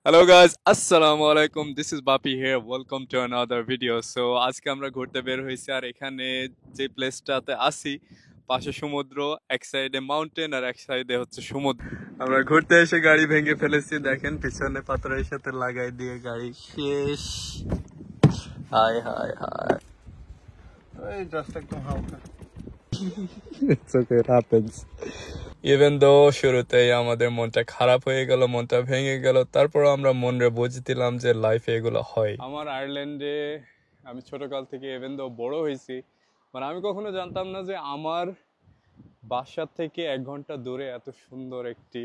Hello guys, আসসালামু আলাইকুম। This is Bapi here. Welcome to another video. So আজকে আমরা ঘুরতে বের হয়েছি, আর এখানে যে প্লেসটাতে আসি, পাশে সমুদ্র, এক সাইডে মাউন্টেন আর এক সাইডে হচ্ছে সমুদ্র। আমরা ঘুরতে এসে গাড়ি ভেঙে ফেলেছি, দেখেন পিছনে পাথরের সাথে লাগাই দিয়ে গাড়ি শেষ। High high high. এই জাস্ট একদম হালকা। It's okay, it happens. Even though শুরুতেই আমাদের মনটা খারাপ হয়ে গেল, মনটা ভেঙে গেল, তারপর আমরা মনে বুঝতেলাম যে লাইফে এগুলো হয়। আমার আয়ারল্যান্ডে আমি ছোটকাল থেকে ইভেন দো বড় হয়েছি, মানে আমি কখনো জানতাম না যে আমার বাসা থেকে 1 ঘন্টা দূরে এত সুন্দর একটি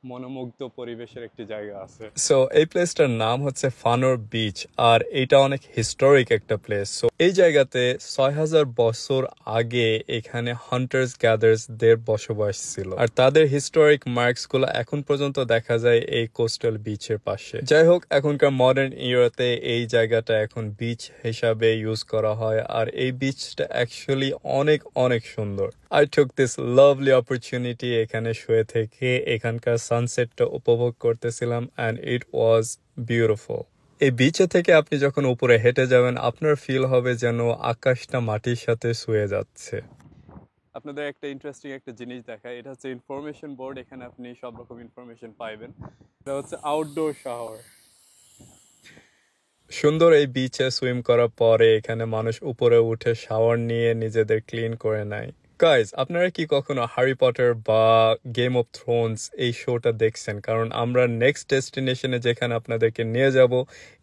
মনোমুগ্ধ পরিবেশের একটি জায়গা আছে। সো এই প্লেসটার নাম হচ্ছে ফানোর বিচ, আর এটা অনেক হিস্টোরিক একটা প্লেস। সো এই জায়গাতে 6000 বছর আগে এখানে হান্টার্স গ্যাদার্সদের বসবাস ছিল, আর তাদের হিস্টোরিক মার্কস গুলো এখন পর্যন্ত দেখা যায় এই কোস্টাল বিচের পাশে। যাই হোক, এখনকার মডার্ন ইরাতে এই জায়গাটা এখন বিচ হিসাবে ইউজ করা হয়, আর এই বিচটা অ্যাকচুয়ালি অনেক অনেক সুন্দর। I took this lovely opportunity এখানে শুয়ে থেকে এখানকার সানসেটটা উপভোগ করতেছিলাম, and it was beautiful. এই বিচে থেকে আপনি যখন উপরে হেঁটে যাবেন, আপনার ফিল হবে যেন আকাশটা মাটির সাথে শুয়ে যাচ্ছে। আপনাদের একটা ইন্টারেস্টিং একটা জিনিস দেখায়, এটা হচ্ছে ইনফরমেশন বোর্ড। এখানে আপনি সব রকম ইনফরমেশন পাইবেন। এটা হচ্ছে আউটডোর শাওয়ার। সুন্দর এই বিচে সুইম করার পরে এখানে মানুষ উপরে উঠে শাওয়ার নিয়ে নিজেদের ক্লিন করে নেয়। গাইজ, আপনারা কি কখনো হ্যারি পটার বা গেম অফ থ্রোনস এই শোটা দেখছেন? কারণ আমরা নেক্সট ডেস্টিনেশনে যেখানে আপনাদেরকে নিয়ে যাব,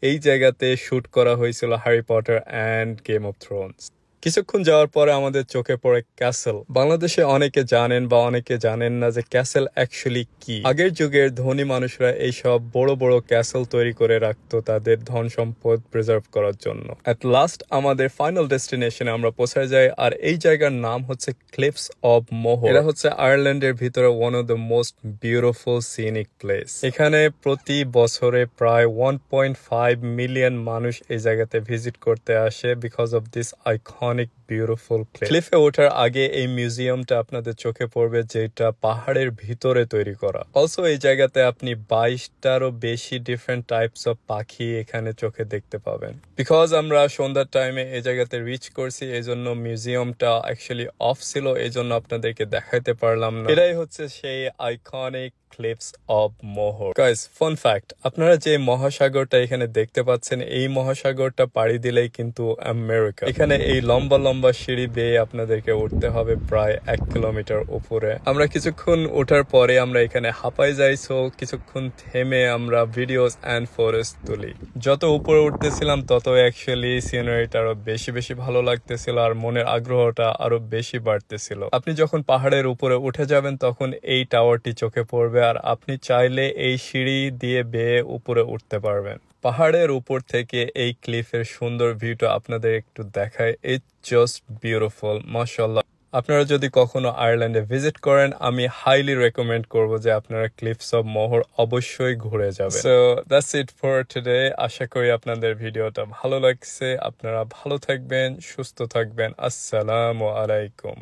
এই জায়গাতে শুট করা হয়েছিল Harry Potter and game of Thrones. কিছুক্ষণ যাওয়ার পরে আমাদের চোখে পড়ে ক্যাসেল। বাংলাদেশে অনেকে জানেন বা অনেকে জানেন না যে ক্যাসেল অ্যাকচুয়ালি কি। আগের যুগের ধনী মানুষরা এইসব বড় বড় ক্যাসেল তৈরি করে রাখতো তাদের ধন সম্পদ প্রিজার্ভ করার জন্য। অ্যাট লাস্ট আমাদের ফাইনাল ডেস্টিনেশনে আমরা পৌঁছে যাই, আর এই জায়গার নাম হচ্ছে ক্লিফস অব মোহর। এটা হচ্ছে আয়ারল্যান্ডের ভিতরে one of the most beautiful scenic place. এখানে প্রতি বছরে প্রায় 1.5 মিলিয়ন মানুষ এই জায়গাতে ভিজিট করতে আসে because of this iconic beautiful place. ক্লিফে ওঠার আগে এই মিউজিয়ামটা আপনাদের চোখে পড়বে, যেটা পাহাড়ের ভিতরে তৈরি করা। অলসো এই জায়গাতে আপনি 22টারও বেশি ডিফারেন্ট টাইপস অফ পাখি এখানে চোখে দেখতে পাবেন। বিকজ আমরা সন্ধ্যার টাইমে এই জায়গাতে রিচ করছি, এই জন্য মিউজিয়ামটা অ্যাকচুয়ালি অফ ছিল, এই জন্য আপনাদেরকে দেখাইতে পারলাম না। এটাই হচ্ছে সেই iconic cliffs of Moher. Guys, fun fact, আপনারা যে মহাসাগরটা এখানে দেখতে পাচ্ছেন, এই মহাসাগরটা পাড়ি দিলেই কিন্তু আমেরিকা। এখানে এই লম্বা লম্বা সিঁড়ি বেয়ে আপনাদেরকে উঠতে হবে প্রায় 1 কিলোমিটার উপরে। আমরা কিছুক্ষণ ওঠার পরে আমরা এখানে হাঁপাই যাই, সো কিছুক্ষণ থেমে আমরা ভিডিওস অ্যান্ড ফটোস তুলি। যত উপরে উঠতেছিলাম তত অ্যাকচুয়ালি সিনারিটা আরো বেশি বেশি ভালো লাগতেছিল, আর মনের আগ্রহটা আরো বেশি বাড়তেছিল। আপনি যখন পাহাড়ের উপরে উঠে যাবেন তখন এই টাওয়ারটি চোখে পড়বে, আর আপনি চাইলে এই সিঁড়ি দিয়ে বেয়ে উপরে উঠতে পারবেন। পাহাড়ের উপর থেকে এই ক্লিফের সুন্দর ভিউটা আপনাদের একটু দেখায়। ইটস জাস্ট বিউটিফুল, মাশাআল্লাহ। আপনারা যদি কখনো আয়ারল্যান্ডে ভিজিট করেন, আমি হাইলি রেকমেন্ড করব যে আপনারা ক্লিফস অফ মোহর অবশ্যই ঘুরে যাবেন। So that's it for today. আশা করি আপনাদের ভিডিওটা ভালো লাগছে। আপনারা ভালো থাকবেন, সুস্থ থাকবেন। আসসালামু আলাইকুম।